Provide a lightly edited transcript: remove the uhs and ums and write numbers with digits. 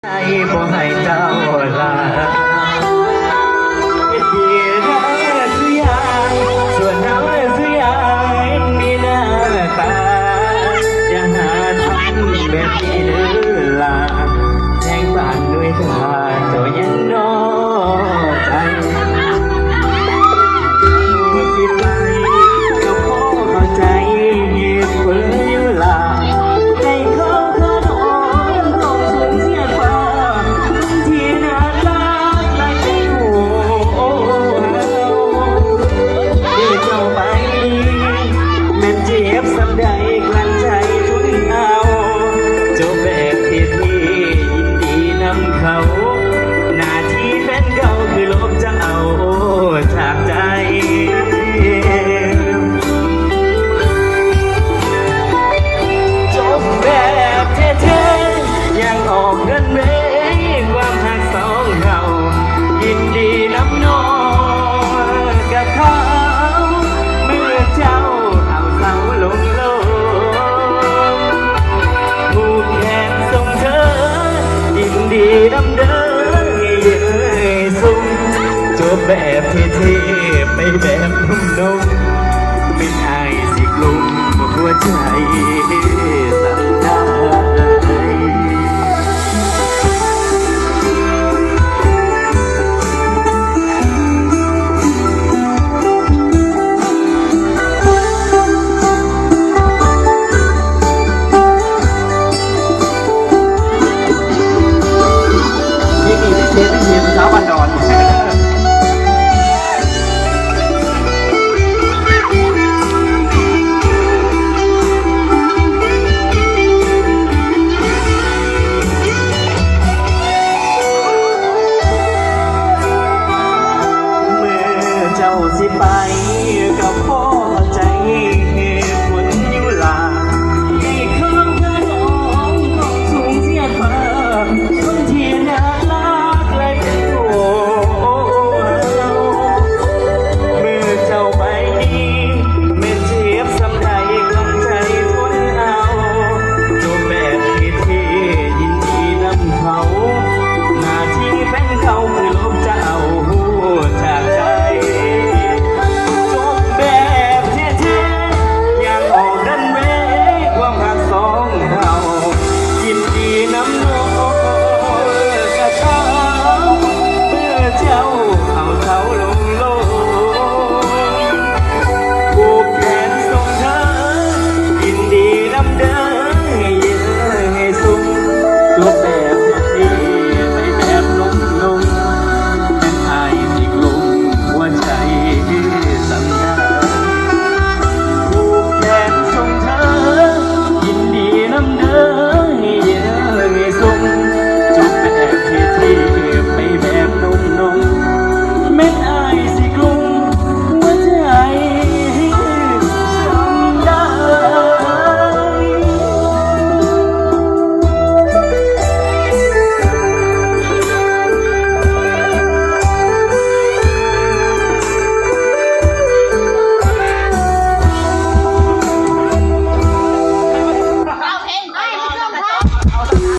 ให้บ่ให้เจ้าลาที่รักสุยางส่วนเราสุยางมีหน้าตาอย่าหาทำแบบนี้เด้อลาแทงบานด้วยตาเจ้ายังนอกใจสิไปก็พอเข้าใจเหตุผลอยู่ลาใจเขาต้องสูญเสียฟ้าที่น่ารักและที่หัวที่เจ้าไปแม่นเจ็บสำใดกลั้นใจทุนเอาเจ้าแบบที่ยินดีนำเขาหน้าที่แฟนเก่าคือลบจะเอาจากใจจบแบบเท่ๆยังออกเงินเมย์ความหักสองเรายินดีนำน้องกับเขาเมื่อเจ้าเอาเสาลงโลกผูกแขนส่งเธอยินดีนำเดินเย้ยสุ่มจบแบบเท่ๆไปแบบนุ่มๆเป็นไอสิกลุ่มหัวใจสั่นได้ นี่มีพี่เชฟเช้าวันดอนเมื่อเจ้าสิไปก็พอใจเหตุผลอยู่ลาที่ข้างเธอน้องต้องสูญเสียฟ้าคนที่น่ารักและเป็นตัวเมื่อเจ้าไปนี้แม่นเจ็บสำใดกลั้นใจทนเอาจบแบบที่ยินดีนำเขาหน้าที่แฟนเขาคือลบ